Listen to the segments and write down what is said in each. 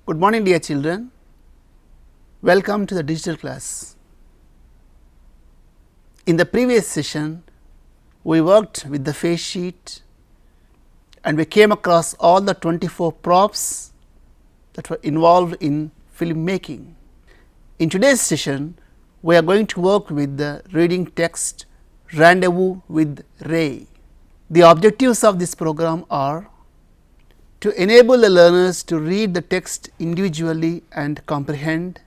Good morning, dear children. Welcome to the digital class. In the previous session, we worked with the face sheet and we came across all the 24 props that were involved in film making. In today's session, we are going to work with the reading text Rendezvous with Ray. The objectives of this program are to enable the learners to read the text individually and comprehend,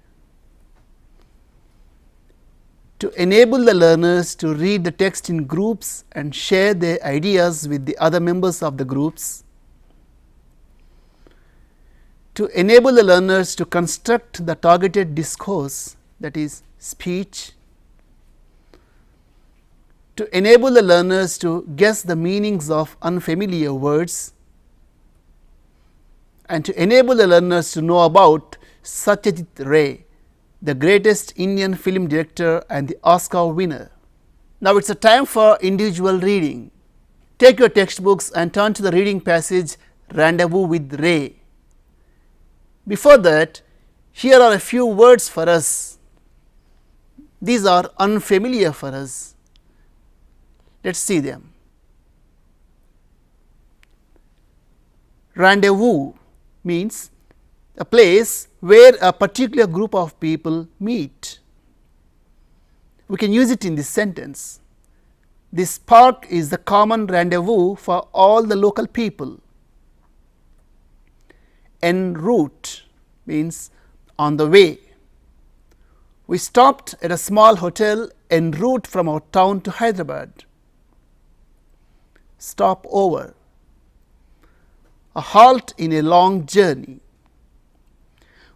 to enable the learners to read the text in groups and share their ideas with the other members of the groups, to enable the learners to construct the targeted discourse, that is speech, to enable the learners to guess the meanings of unfamiliar words, and to enable the learners to know about Satyajit Ray, the greatest Indian film director and the Oscar winner. Now, it is a time for individual reading. Take your textbooks and turn to the reading passage Rendezvous with Ray. Before that, here are a few words for us. These are unfamiliar for us. Let us see them. Rendezvous means a place where a particular group of people meet. We can use it in this sentence. This park is the common rendezvous for all the local people. En route means on the way. We stopped at a small hotel en route from our town to Hyderabad. Stop over. A halt in a long journey.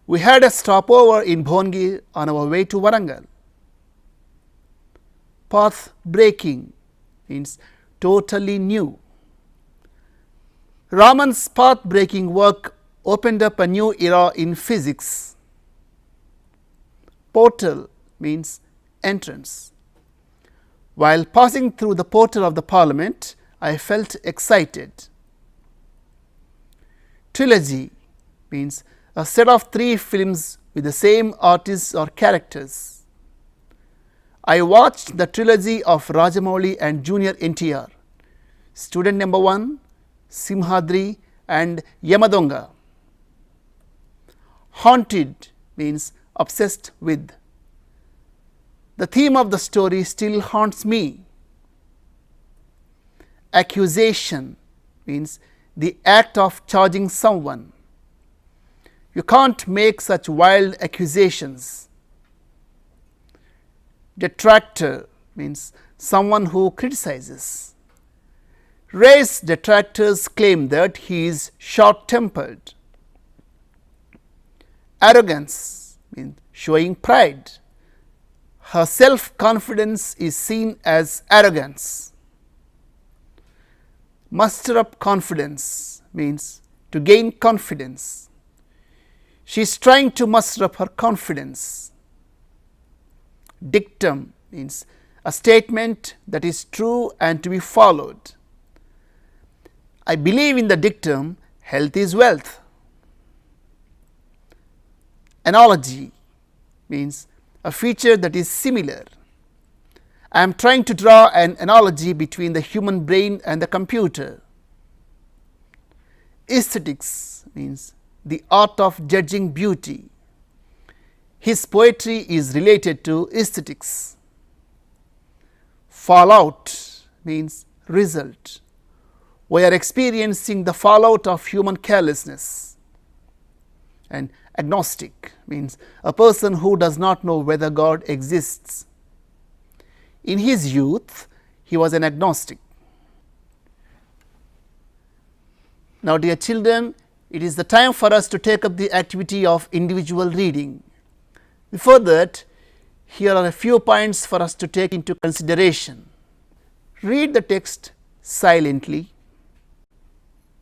We had a stopover in Bhongir on our way to Warangal. Path breaking means totally new. Raman's path breaking work opened up a new era in physics. Portal means entrance. While passing through the portal of the Parliament, I felt excited. Trilogy means a set of 3 films with the same artists or characters. I watched the trilogy of Rajamouli and Junior NTR, Student Number 1, Simhadri and Yamadonga. Haunted means obsessed with. The theme of the story still haunts me. Accusation means the act of charging someone. You can't make such wild accusations. Detractor means someone who criticizes. Ray's detractors claim that he is short-tempered. Arrogance means showing pride. Her self-confidence is seen as arrogance. Muster up confidence means to gain confidence. She is trying to muster up her confidence. Dictum means a statement that is true and to be followed. I believe in the dictum, health is wealth. Analogy means a feature that is similar. I am trying to draw an analogy between the human brain and the computer. Aesthetics means the art of judging beauty. His poetry is related to aesthetics. Fallout means result. We are experiencing the fallout of human carelessness. And agnostic means a person who does not know whether God exists. In his youth, he was an agnostic. Now, dear children, it is the time for us to take up the activity of individual reading. Before that, here are a few points for us to take into consideration. Read the text silently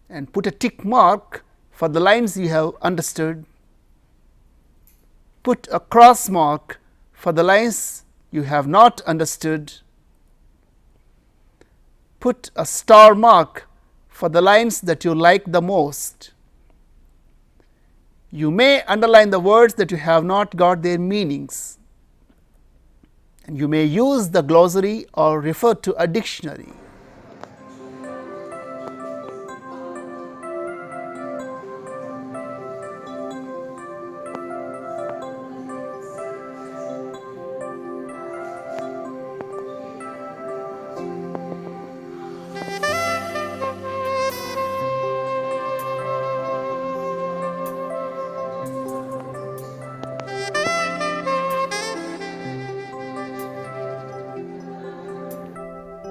and put a tick mark for the lines you have understood. Put a cross mark for the lines you have not understood. Put a star mark for the lines that you like the most. You may underline the words that you have not got their meanings, and you may use the glossary or refer to a dictionary.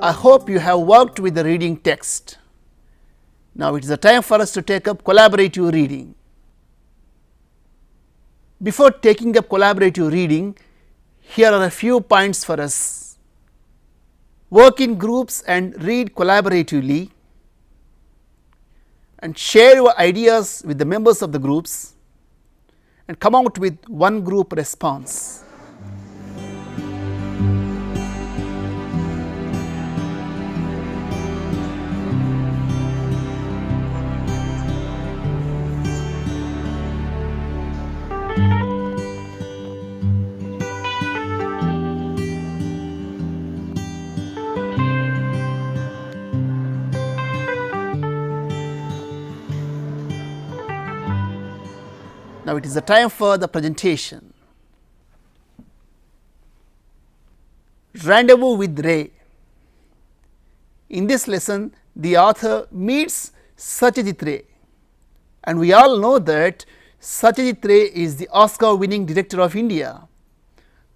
I hope you have worked with the reading text. Now it is the time for us to take up collaborative reading. Before taking up collaborative reading, here are a few points for us. Work in groups and read collaboratively, and share your ideas with the members of the groups, and come out with one group response. Now it is the time for the presentation. Rendezvous with Ray. In this lesson, the author meets Satyajit Ray, and we all know that Satyajit Ray is the Oscar-winning director of India.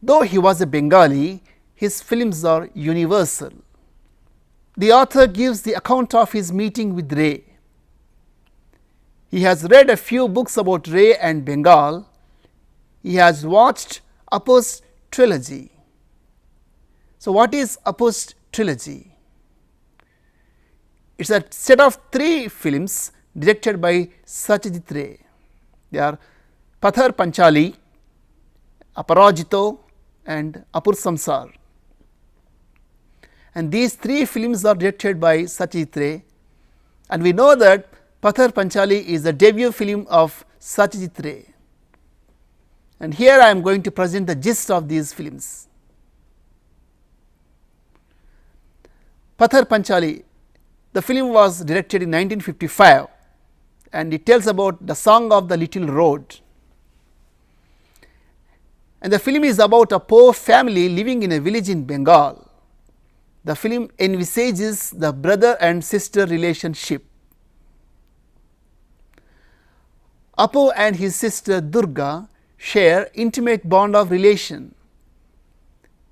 Though he was a Bengali, his films are universal. The author gives the account of his meeting with Ray. He has read a few books about Ray and Bengal. He has watched Apu's trilogy. So, what is Apu's trilogy? It is a set of 3 films directed by Satyajit Ray. They are Pathar Panchali, Aparajito and Apur Samsar. And these 3 films are directed by Satyajit Ray, and we know that Pathar Panchali is the debut film of Satyajit Ray, and here I am going to present the gist of these films. Pathar Panchali, the film was directed in 1955, and it tells about the song of the little road, and the film is about a poor family living in a village in Bengal. The film envisages the brother and sister relationship. Apu and his sister Durga share intimate bond of relation.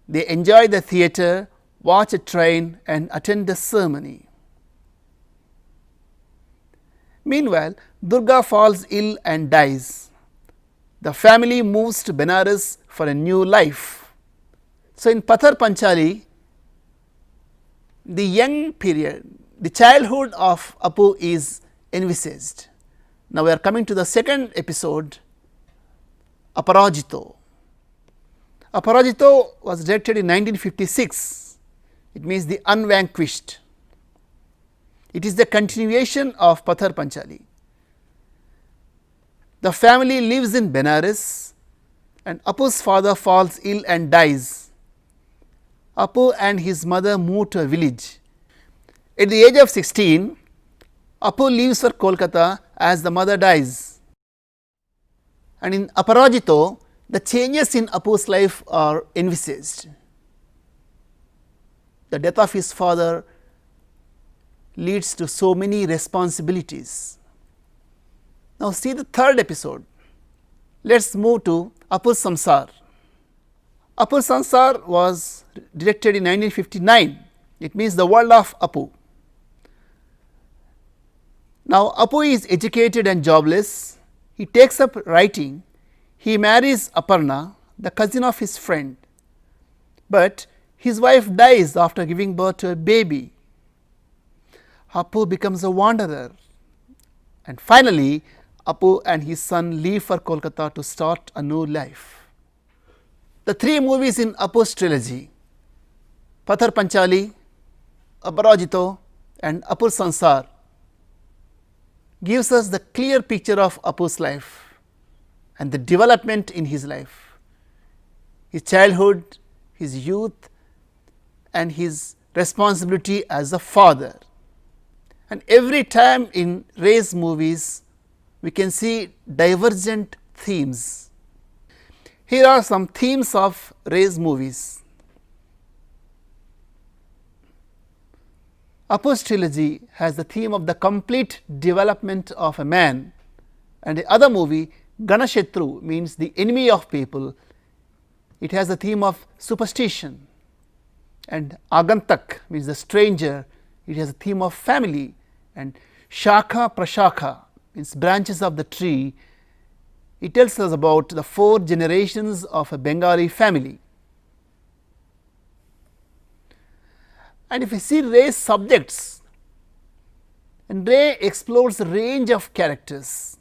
They enjoy the theatre, watch a train and attend the ceremony. Meanwhile, Durga falls ill and dies. The family moves to Benares for a new life. So, in Pathar Panchali, the young period, the childhood of Apu is envisaged. Now, we are coming to the second episode, Aparajito. Aparajito was directed in 1956. It means the unvanquished. It is the continuation of Pathar Panchali. The family lives in Benares, and Apu's father falls ill and dies. Apu and his mother move to a village. At the age of 16, Apu leaves for Kolkata as the mother dies. And in Aparajito, the changes in Apu's life are envisaged. The death of his father leads to so many responsibilities. Now, see the third episode. Let us move to Apur Samsar. Apur Samsar was directed in 1959. It means the world of Apu. Now, Apu is educated and jobless. He takes up writing. He marries Aparna, the cousin of his friend, but his wife dies after giving birth to a baby. Apu becomes a wanderer, and finally, Apu and his son leave for Kolkata to start a new life. The 3 movies in Apu's trilogy, Pathar Panchali, Aparajito and Apur Samsar, gives us the clear picture of Apu's life. and the development in his life, his childhood, his youth, and his responsibility as a father. And every time in Ray's movies, we can see divergent themes. Here are some themes of Ray's movies. Appus trilogy has the theme of the complete development of a man, and the other movie, Ganashatru, means the enemy of people. It has the theme of superstition, and Agantak means the stranger. It has a theme of family, and Shakha Prashakha means branches of the tree. It tells us about the 4 generations of a Bengali family. And if we see Ray's subjects, and Ray explores a range of characters,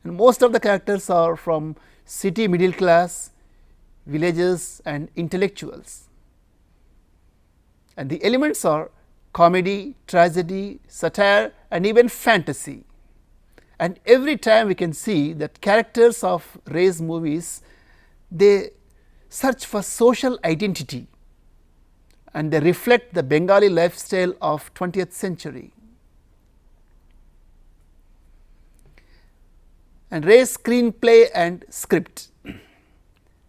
and most of the characters are from city middle class, villagers and intellectuals. And the elements are comedy, tragedy, satire and even fantasy. And every time we can see that characters of Ray's movies, they search for social identity and they reflect the Bengali lifestyle of 20th century. And Ray's screenplay and script.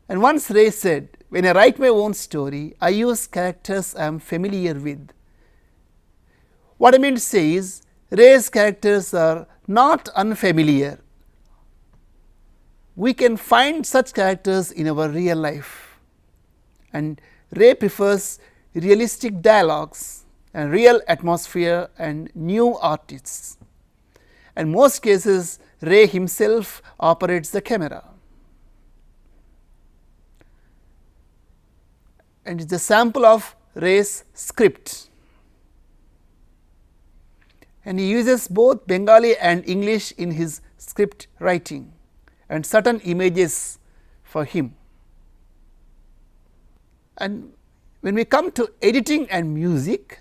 And once Ray said, when I write my own story, I use characters I am familiar with. What I mean to say is, Ray's characters are not unfamiliar. We can find such characters in our real life, and Ray prefers realistic dialogues and real atmosphere and new artists. And most cases, Ray himself operates the camera. And it is a sample of Ray's script. And he uses both Bengali and English in his script writing and certain images for him. And when we come to editing and music,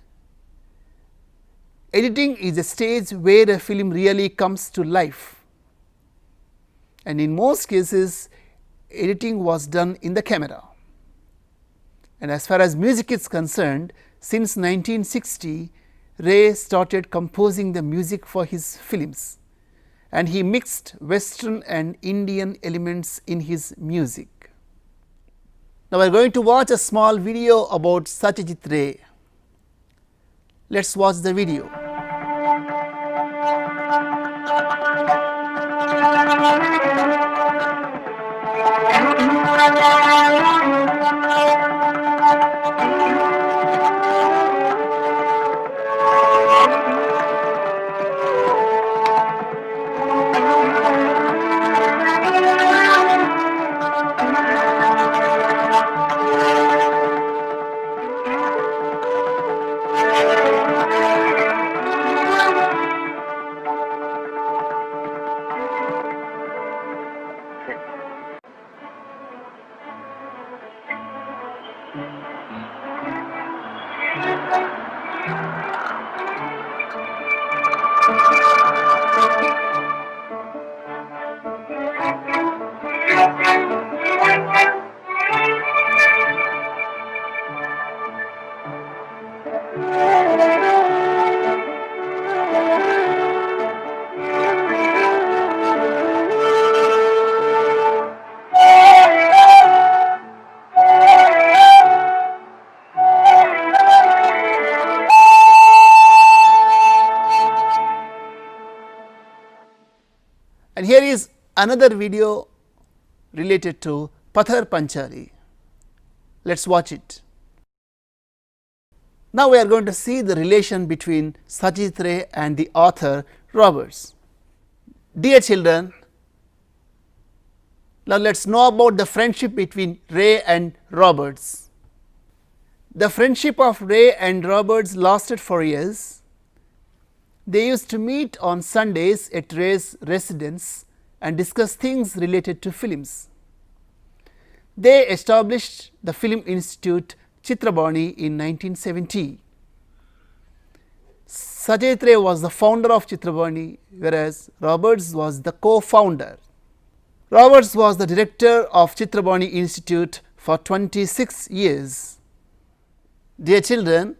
editing is a stage where a film really comes to life. And in most cases, editing was done in the camera. And as far as music is concerned, since 1960, Ray started composing the music for his films, and he mixed Western and Indian elements in his music. Now, we are going to watch a small video about Satyajit Ray. Let us watch the video. And here is another video related to Pathar Panchali. Let us watch it. Now, we are going to see the relation between Satyajit Ray and the author Roberge. Dear children, now let us know about the friendship between Ray and Roberge. The friendship of Ray and Roberge lasted for years. They used to meet on Sundays at Ray's residence and discuss things related to films. They established the Film Institute Chitrabani in 1970. Satyajit Ray was the founder of Chitrabani, whereas Roberge was the co-founder. Roberge was the director of Chitrabani Institute for 26 years. Dear children,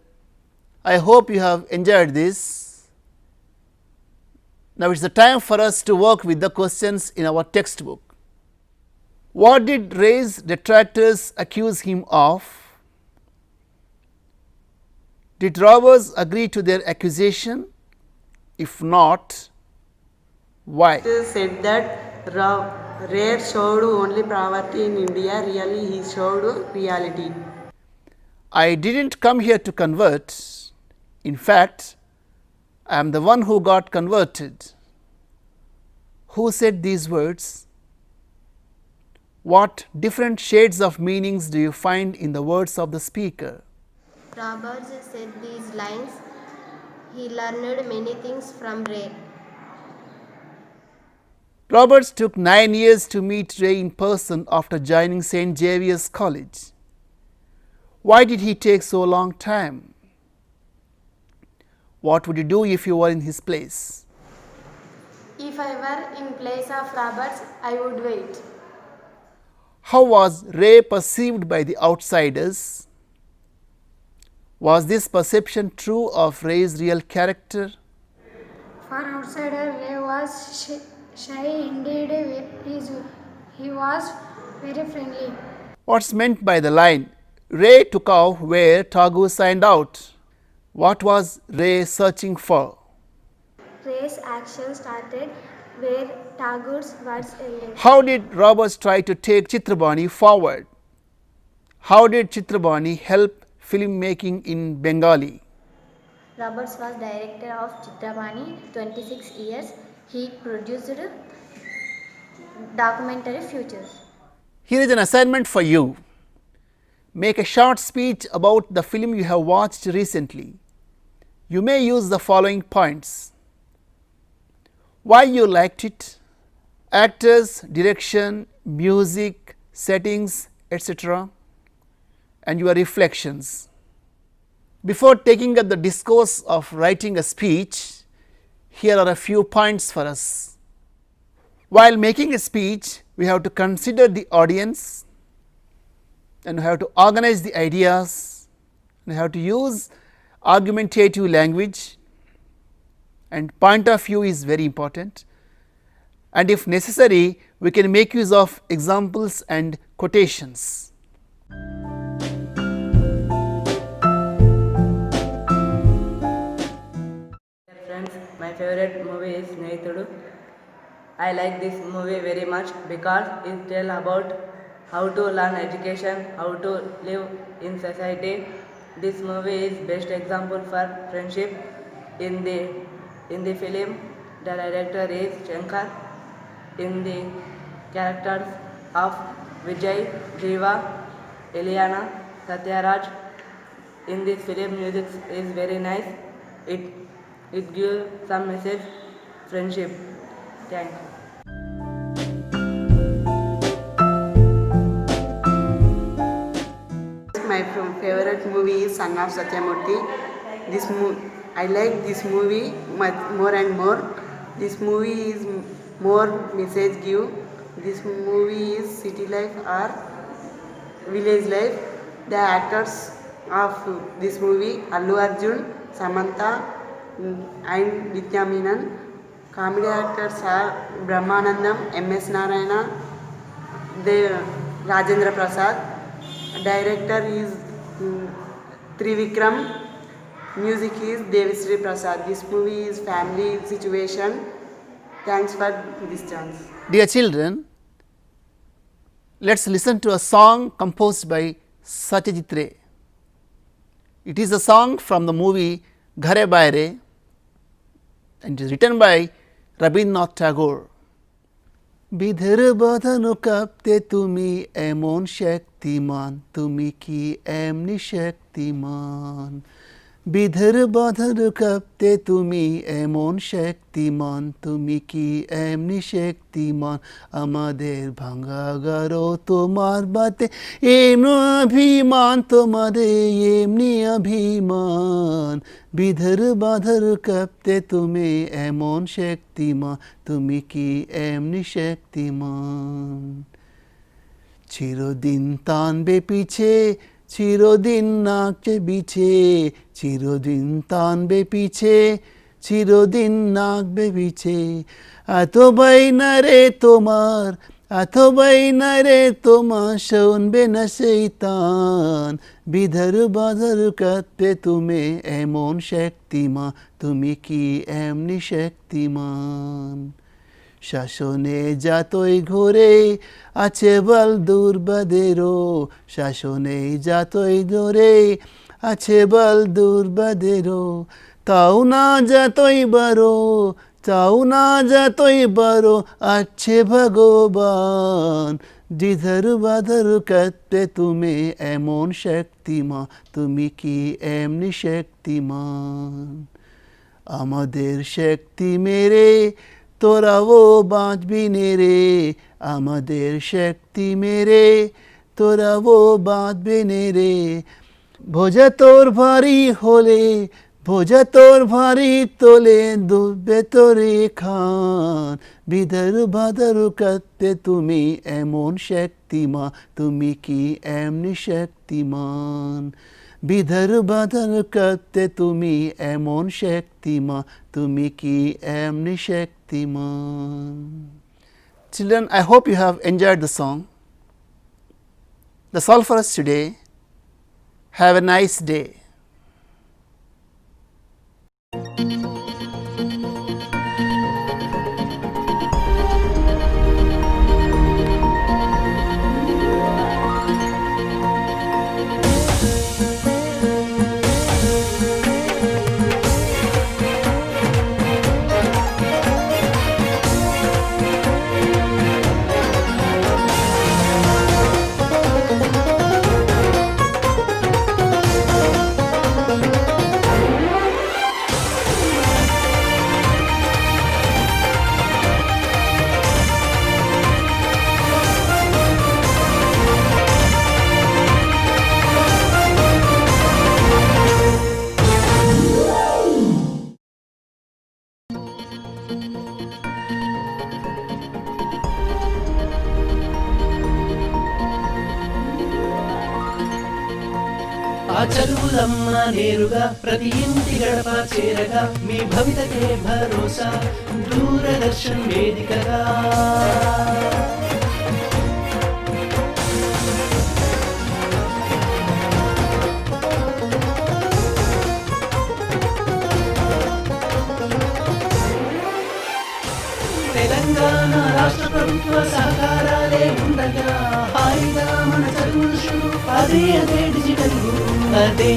I hope you have enjoyed this. Now, it is the time for us to work with the questions in our textbook. What did Ray's detractors accuse him of? Did Roberge agree to their accusation? If not, why? It said that Ray showed only poverty in India, really he showed reality. I didn't come here to convert. In fact, I am the one who got converted. Who said these words? What different shades of meanings do you find in the words of the speaker? Roberge said these lines. He learned many things from Ray. Roberge took 9 years to meet Ray in person after joining St. Xavier's College. Why did he take so long time? What would you do if you were in his place? If I were in place of Roberge, I would wait. How was Ray perceived by the outsiders? Was this perception true of Ray's real character? For outsider, Ray was shy indeed. He was very friendly. What's meant by the line, Ray took off where Tagore signed out? What was Ray searching for? Ray's action started where Tagore's words ended. How did Roberge try to take Chitrabani forward? How did Chitrabani help filmmaking in Bengali? Roberge was director of Chitrabani 26 years. He produced documentary features. Here is an assignment for you. Make a short speech about the film you have watched recently. You may use the following points. Why you liked it, actors, direction, music, settings, etc., and your reflections. Before taking up the discourse of writing a speech, here are a few points for us. While making a speech, we have to consider the audience, and we have to organize the ideas, and we have to use argumentative language, and point of view is very important, and if necessary we can make use of examples and quotations. Friends, my favorite movie is Snehitudu. I like this movie very much because it tells about how to learn education, how to live in society. This movie is best example for friendship. In the film, the director is Shankar. In the characters of Vijay, Jiva, Eliana, Satyaraj. In this film, music is very nice. It gives some message, friendship. Thank you. My favorite movie is Son of Satyamurthy. I like this movie much more and more. This movie is more message give. This movie is city life or village life. The actors of this movie Allu Arjun, Samantha and Vidya Menon. Comedy actors are Brahmanandam, M.S. Narayana, Rajendra Prasad. Director is Trivikram. Music is Devisri Prasad. This movie is family situation. Thanks for this chance. Dear children, let us listen to a song composed by Satyajit Ray. It is a song from the movie Ghare Baire and it is written by Rabindranath Tagore. বিধের বাঁধানো কাঁপতে তুমি এমন শক্তিমান তুমি কি এমনি শক্তিমান বিধর বাধর কাঁপতে তুমি এমন শক্তিমান, তুমি কি এমনি শক্তিমান, আমাদের ভাঙা গারো তোমার বাতে এমনি অভিমান, তোমাদের এমনি অভিমান। বিধর বাধর কাঁপতে তুমি এমন শক্তিমান, তুমি কি এমনি শক্তিমান। চিরদিন টানবে পিছে, চিরদিন নাচবে বিছে, চিরদিন টানবে পিছে, চিরদিন নাচবে বিছে। এত বাইনা রে তোমার, এত বাইনা রে তোমার, শুনবে না শৈতান। বিধর বাধর কাঁপতে তুমি এমন শক্তিমান, তুমি কি এমনি শক্তিমান। শাসনে যতই ঘোরে আছে বল দুর্বাদেরও, শাসনে যতই ঘোরে আছে বল দুর্বাদেরও। তাও না যতই বারো, তাও না যতই বারো আছে ভগবান। বিধর বাধর কাঁপতে তুমি এমন শক্তিমান, তুমি কি এমনি শক্তিমান। আমাদের শক্তি মেরে তোরাও বাঁচবি নে রে, আমাদের শক্তি মেরে তোরাও বাঁচবি নে রে। বোঝা তোর ভারী হলে, বোঝা তোর ভারী তোলে ডুববে তোরে খান। বিধর বাধর কাঁপতে তুমি এমন শক্তিমান, তুমি কি এমনি শক্তিমান। বিধর বাধর কাঁপতে তুমি এমন শক্তিমান, তুমি কি এমনি শক্তিমান। Children, I hope you have enjoyed the song. That's all for us today. Have a nice day. ఆ చదువులమ్మ నేరుగా ప్రతి ఇంటి గడప చేరగా, మీ భవితకే భరోసా దూరదర్శన్ వేదికగా. తెలంగాణ రాష్ట్ర ప్రభుత్వ సహకారాలే ఉండగా, హాయిగా మన చదువులు అదే అదే డిజిటల్ అదే